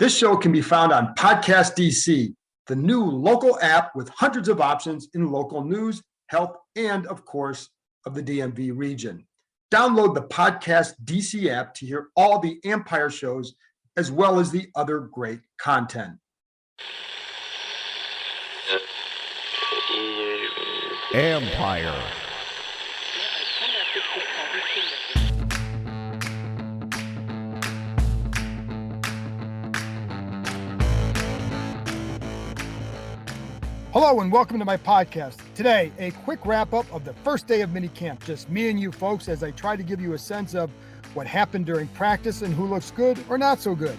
This show can be found on Podcast DC, the new local app with hundreds of options in local news, health, and, of course, of the DMV region. Download the Podcast DC app to hear all the Empire shows as well as the other great content. Empire. Hello and welcome to my podcast. Today, a quick wrap up of the first day of minicamp. Just me and you folks as I try to give you a sense of what happened during practice and who looks good or not so good.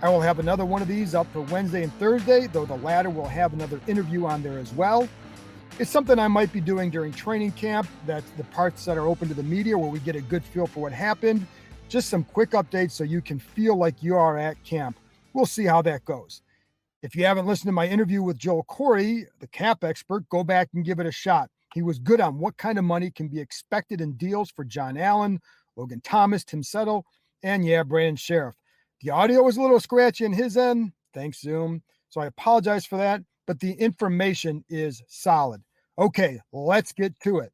I will have another one of these up for Wednesday and Thursday, though the latter will have another interview on there as well. It's something I might be doing during training camp. That's the parts that are open to the media where we get a good feel for what happened. Just some quick updates so you can feel like you are at camp. We'll see how that goes. If you haven't listened to my interview with Joel Corey, the cap expert, go back and give it a shot. He was good on what kind of money can be expected in deals for John Allen, Logan Thomas, Tim Settle, and Brandon Sheriff. The audio was a little scratchy on his end. Thanks, Zoom. So I apologize for that, but the information is solid. Okay, let's get to it.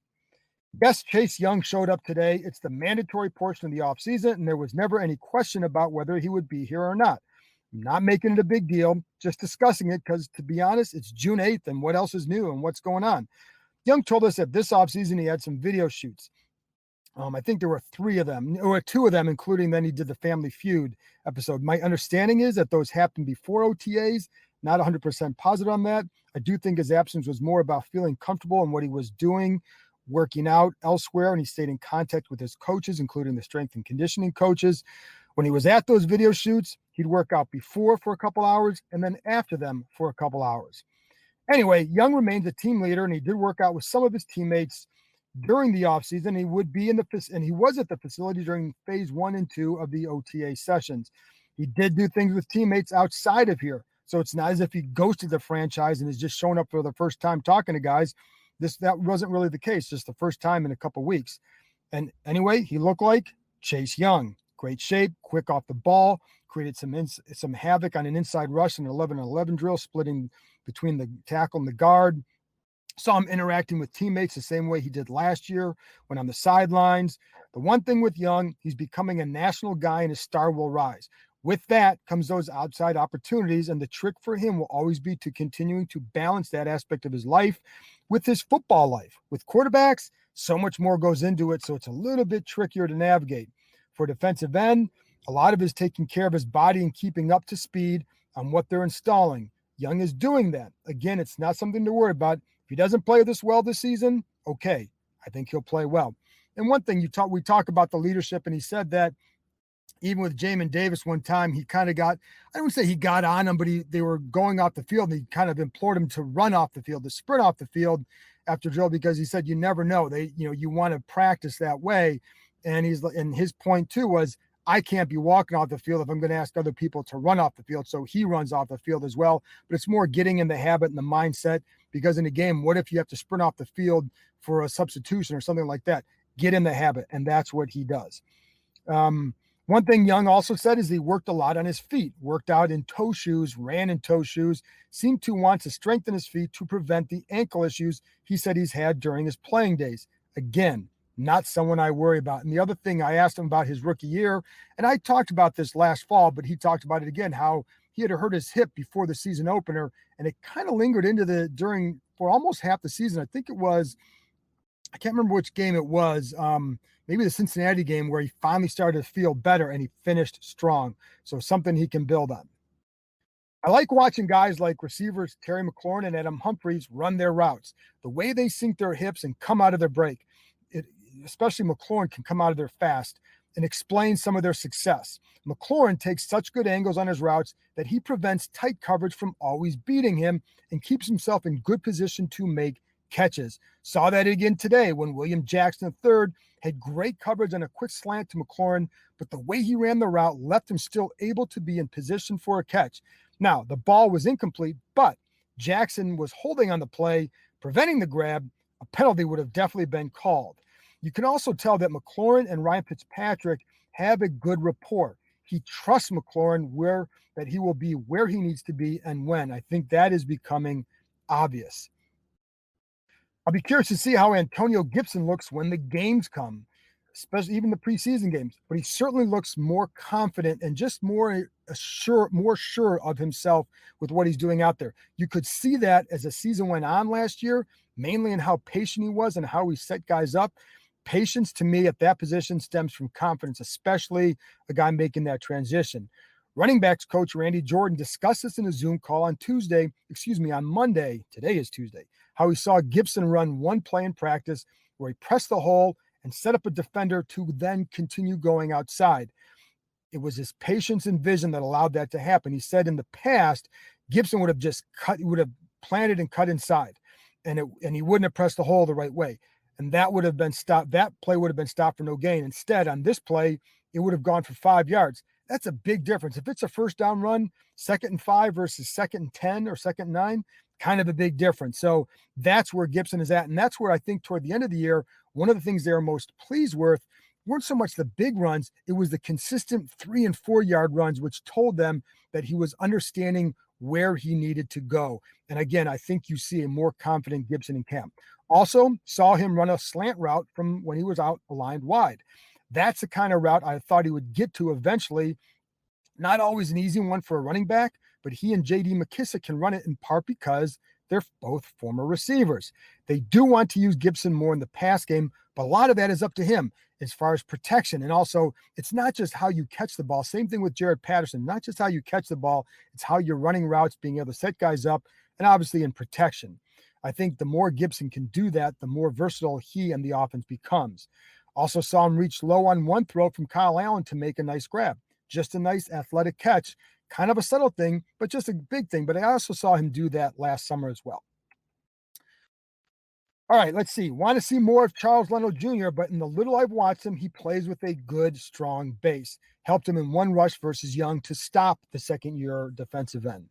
Guest Chase Young showed up today. It's the mandatory portion of the offseason, and there was never any question about whether he would be here or not. I'm not making it a big deal, just discussing it because, to be honest, it's June 8th and what else is new and what's going on. Young told us that this offseason he had some video shoots. I think there were two of them, including then he did the Family Feud episode. My understanding is that those happened before OTAs, not 100% positive on that. I do think his absence was more about feeling comfortable in what he was doing, working out elsewhere, and he stayed in contact with his coaches, including the strength and conditioning coaches. When he was at those video shoots, he'd work out before for a couple hours and then after them for a couple hours. Anyway, Young remains a team leader, and he did work out with some of his teammates during the offseason. He was at the facility during phase 1 and 2 of the OTA sessions. He did do things with teammates outside of here. So it's not as if he ghosted the franchise and is just showing up for the first time talking to guys. That wasn't really the case, just the first time in a couple weeks. And anyway, he looked like Chase Young. Great shape, quick off the ball, created some havoc on an inside rush and 11-11 drill, splitting between the tackle and the guard. Saw him interacting with teammates the same way he did last year when on the sidelines. The one thing with Young, he's becoming a national guy and his star will rise. With that comes those outside opportunities, and the trick for him will always be to continuing to balance that aspect of his life with his football life. With quarterbacks, so much more goes into it, so it's a little bit trickier to navigate. For defensive end, a lot of it is taking care of his body and keeping up to speed on what they're installing. Young is doing that. Again, it's not something to worry about. If he doesn't play this well this season, okay, I think he'll play well. And one thing we talk about the leadership, and he said that even with Jamin Davis one time, he kind of got, I don't say he got on him, but they were going off the field, and he kind of implored him to run off the field, to sprint off the field after drill, because he said, you never know. You want to practice that way. And his point too was, I can't be walking off the field if I'm going to ask other people to run off the field. So he runs off the field as well. But it's more getting in the habit and the mindset, because in a game, what if you have to sprint off the field for a substitution or something like that? Get in the habit. And that's what he does. One thing Young also said is he worked a lot on his feet, worked out in toe shoes, ran in toe shoes, seemed to want to strengthen his feet to prevent the ankle issues he said he's had during his playing days. Again, not someone I worry about. And the other thing, I asked him about his rookie year, and I talked about this last fall, but he talked about it again, how he had hurt his hip before the season opener, and it kind of lingered for almost half the season. I think it was, I can't remember which game it was, maybe the Cincinnati game, where he finally started to feel better and he finished strong. So something he can build on. I like watching guys like receivers Terry McLaurin and Adam Humphries run their routes. The way they sink their hips and come out of their break, especially McLaurin can come out of there fast and explain some of their success. McLaurin takes such good angles on his routes that he prevents tight coverage from always beating him and keeps himself in good position to make catches. Saw that again today when William Jackson III had great coverage on a quick slant to McLaurin, but the way he ran the route left him still able to be in position for a catch. Now, the ball was incomplete, but Jackson was holding on the play, preventing the grab. A penalty would have definitely been called. You can also tell that McLaurin and Ryan Fitzpatrick have a good rapport. he trusts McLaurin that he will be where he needs to be and when. I think that is becoming obvious. I'll be curious to see how Antonio Gibson looks when the games come, especially even the preseason games. But he certainly looks more confident and just more sure of himself with what he's doing out there. You could see that as the season went on last year, mainly in how patient he was and how he set guys up. Patience to me at that position stems from confidence, especially a guy making that transition. Running backs coach Randy Jordan discussed this in a Zoom call on Monday. Today is Tuesday. How he saw Gibson run one play in practice where he pressed the hole and set up a defender to then continue going outside. It was his patience and vision that allowed that to happen. He said in the past, Gibson would have planted and cut inside, and he wouldn't have pressed the hole the right way. And that would have been stopped. That play would have been stopped for no gain. Instead, on this play, it would have gone for 5 yards. That's a big difference. If it's a first down run, 2nd and 5 versus 2nd and 10 or 2nd and 9, kind of a big difference. So that's where Gibson is at. And that's where I think toward the end of the year, one of the things they were most pleased with weren't so much the big runs. It was the consistent 3 and 4 yard runs, which told them that he was understanding where he needed to go. And again, I think you see a more confident Gibson in camp. Also saw him run a slant route from when he was out aligned wide. That's the kind of route I thought he would get to eventually. Not always an easy one for a running back, but he and J.D. McKissick can run it in part because they're both former receivers. They do want to use Gibson more in the pass game, but a lot of that is up to him as far as protection. And also, it's not just how you catch the ball. Same thing with Jared Patterson. Not just how you catch the ball, it's how you're running routes, being able to set guys up, and obviously in protection. I think the more Gibson can do that, the more versatile he and the offense becomes. Also saw him reach low on one throw from Kyle Allen to make a nice grab. Just a nice athletic catch. Kind of a subtle thing, but just a big thing. But I also saw him do that last summer as well. All right, let's see. Want to see more of Charles Leno Jr., but in the little I've watched him, he plays with a good, strong base. Helped him in one rush versus Young to stop the second-year defensive end.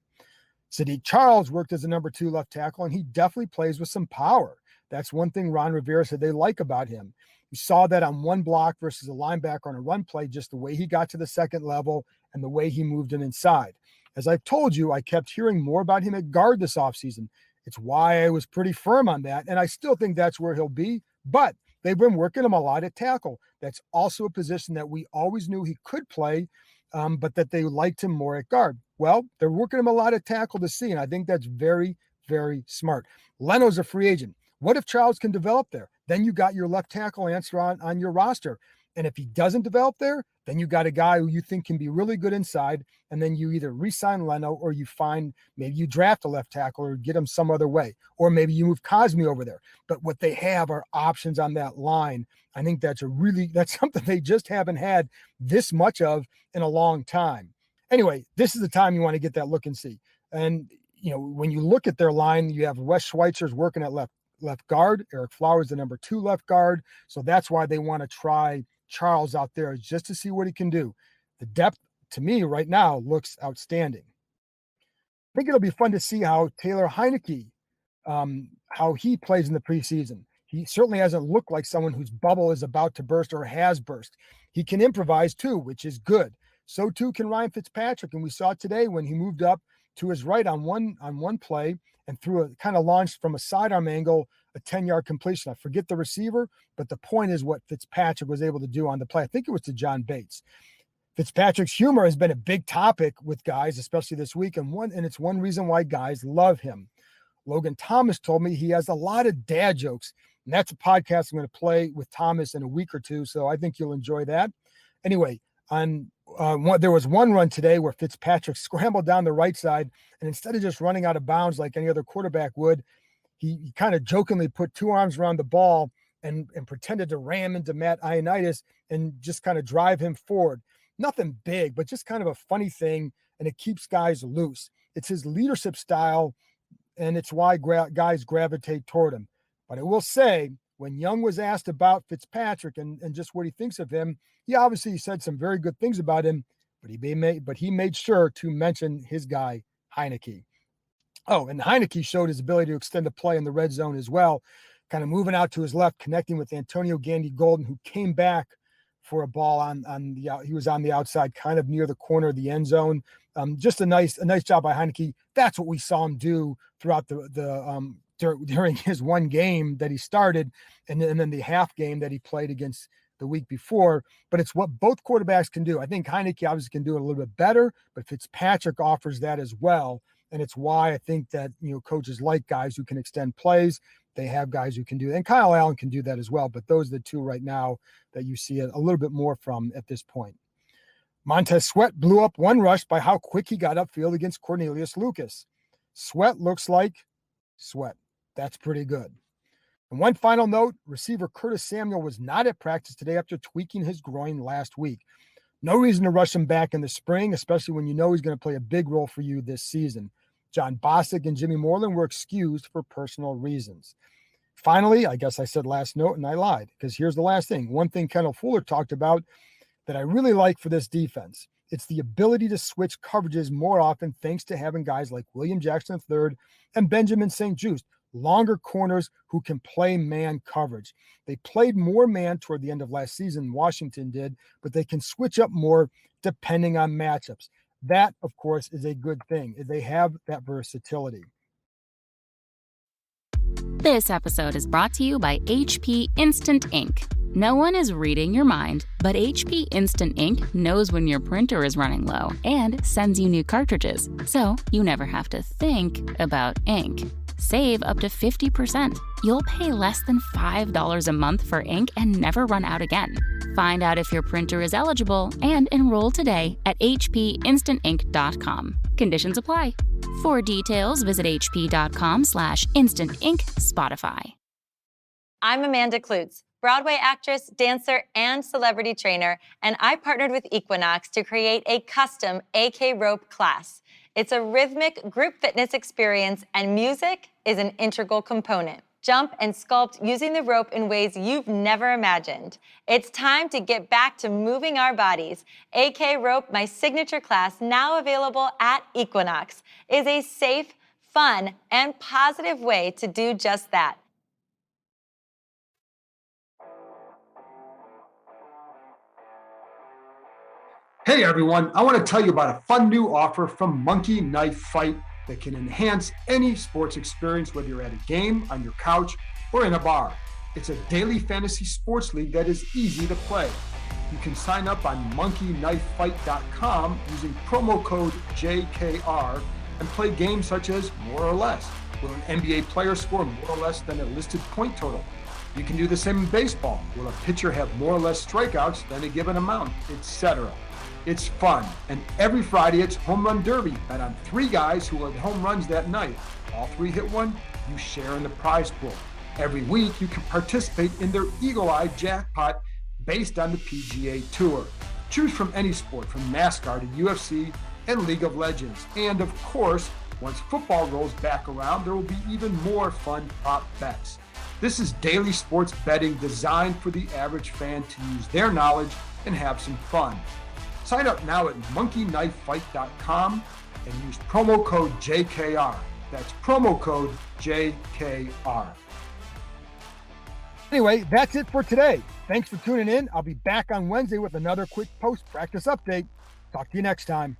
Sadiq Charles worked as a number 2 left tackle, and he definitely plays with some power. That's one thing Ron Rivera said they like about him. You saw that on one block versus a linebacker on a run play, just the way he got to the second level and the way he moved him inside. As I've told you, I kept hearing more about him at guard this offseason. It's why I was pretty firm on that, and I still think that's where he'll be, but they've been working him a lot at tackle. That's also a position that we always knew he could play, but that they liked him more at guard. Well, they're working him a lot at tackle to see, and I think that's very, very smart. Leno's a free agent. What if Charles can develop there? Then you got your left tackle answer on your roster. And if he doesn't develop there, then you got a guy who you think can be really good inside, and then you either re-sign Leno or you find maybe you draft a left tackle or get him some other way, or maybe you move Cosme over there. But what they have are options on that line. I think that's something they just haven't had this much of in a long time. Anyway, this is the time you want to get that look and see. And, when you look at their line, you have Wes Schweitzer's working at left guard, Eric Flowers, the number 2 left guard. So that's why they want to try Charles out there just to see what he can do. The depth to me right now looks outstanding. I think it'll be fun to see how Taylor Heineke, how he plays in the preseason. He certainly hasn't looked like someone whose bubble is about to burst or has burst. He can improvise too, which is good. So too can Ryan Fitzpatrick. And we saw today when he moved up to his right on one play and threw a kind of launched from a sidearm angle, a 10-yard completion. I forget the receiver, but the point is what Fitzpatrick was able to do on the play. I think it was to John Bates. Fitzpatrick's humor has been a big topic with guys, especially this week, and it's one reason why guys love him. Logan Thomas told me he has a lot of dad jokes, and that's a podcast I'm going to play with Thomas in a week or two, so I think you'll enjoy that. Anyway, there was one run today where Fitzpatrick scrambled down the right side, and instead of just running out of bounds like any other quarterback would, he kind of jokingly put 2 arms around the ball and pretended to ram into Matt Ioannidis and just kind of drive him forward. Nothing big, but just kind of a funny thing, and it keeps guys loose. It's his leadership style, and it's why guys gravitate toward him. But I will say, when Young was asked about Fitzpatrick and just what he thinks of him, he obviously said some very good things about him, but he made sure to mention his guy, Heineke. Oh, and Heineke showed his ability to extend the play in the red zone as well, kind of moving out to his left, connecting with Antonio Gandy Golden, who came back for a ball he was on the outside, kind of near the corner of the end zone. Just a nice job by Heineke. That's what we saw him do throughout during his one game that he started, and then the half game that he played against the week before. But it's what both quarterbacks can do. I think Heineke obviously can do it a little bit better, but Fitzpatrick offers that as well. And it's why I think that, coaches like guys who can extend plays. They have guys who can do that. And Kyle Allen can do that as well. But those are the two right now that you see a little bit more from at this point. Montez Sweat blew up one rush by how quick he got upfield against Cornelius Lucas. Sweat looks like Sweat. That's pretty good. And one final note, receiver Curtis Samuel was not at practice today after tweaking his groin last week. No reason to rush him back in the spring, especially when you know he's going to play a big role for you this season. John Bostic and Jimmy Moreland were excused for personal reasons. Finally, I guess I said last note and I lied, because here's the last thing. One thing Kendall Fuller talked about that I really like for this defense. It's the ability to switch coverages more often thanks to having guys like William Jackson III and Benjamin St-Juste, longer corners who can play man coverage. They played more man toward the end of last season, Washington did, but they can switch up more depending on matchups. That, of course, is a good thing. They have that versatility. This episode is brought to you by HP Instant Ink. No one is reading your mind, but HP Instant Ink knows when your printer is running low and sends you new cartridges, so you never have to think about ink. Save up to 50%. You'll pay less than $5 a month for ink and never run out again. Find out if your printer is eligible and enroll today at hpinstantink.com. Conditions apply. For details, visit hp.com/instantink Spotify. I'm Amanda Klutz, Broadway actress, dancer, and celebrity trainer, and I partnered with Equinox to create a custom AK rope class. It's a rhythmic group fitness experience, and music is an integral component. Jump and sculpt using the rope in ways you've never imagined. It's time to get back to moving our bodies. AK Rope, my signature class, now available at Equinox, is a safe, fun, and positive way to do just that. Hey everyone, I want to tell you about a fun new offer from Monkey Knife Fight that can enhance any sports experience, whether you're at a game, on your couch, or in a bar. It's a daily fantasy sports league that is easy to play. You can sign up on monkeyknifefight.com using promo code JKR and play games such as More or Less. Will an NBA player score more or less than a listed point total? You can do the same in baseball. Will a pitcher have more or less strikeouts than a given amount, etc.? It's fun, and every Friday it's Home Run Derby, bet on 3 guys who will hit home runs that night. All 3 hit one, you share in the prize pool. Every week you can participate in their Eagle Eye Jackpot based on the PGA Tour. Choose from any sport, from NASCAR to UFC and League of Legends. And of course, once football rolls back around, there will be even more fun prop bets. This is daily sports betting designed for the average fan to use their knowledge and have some fun. Sign up now at monkeyknifefight.com and use promo code JKR. That's promo code JKR. Anyway, that's it for today. Thanks for tuning in. I'll be back on Wednesday with another quick post-practice update. Talk to you next time.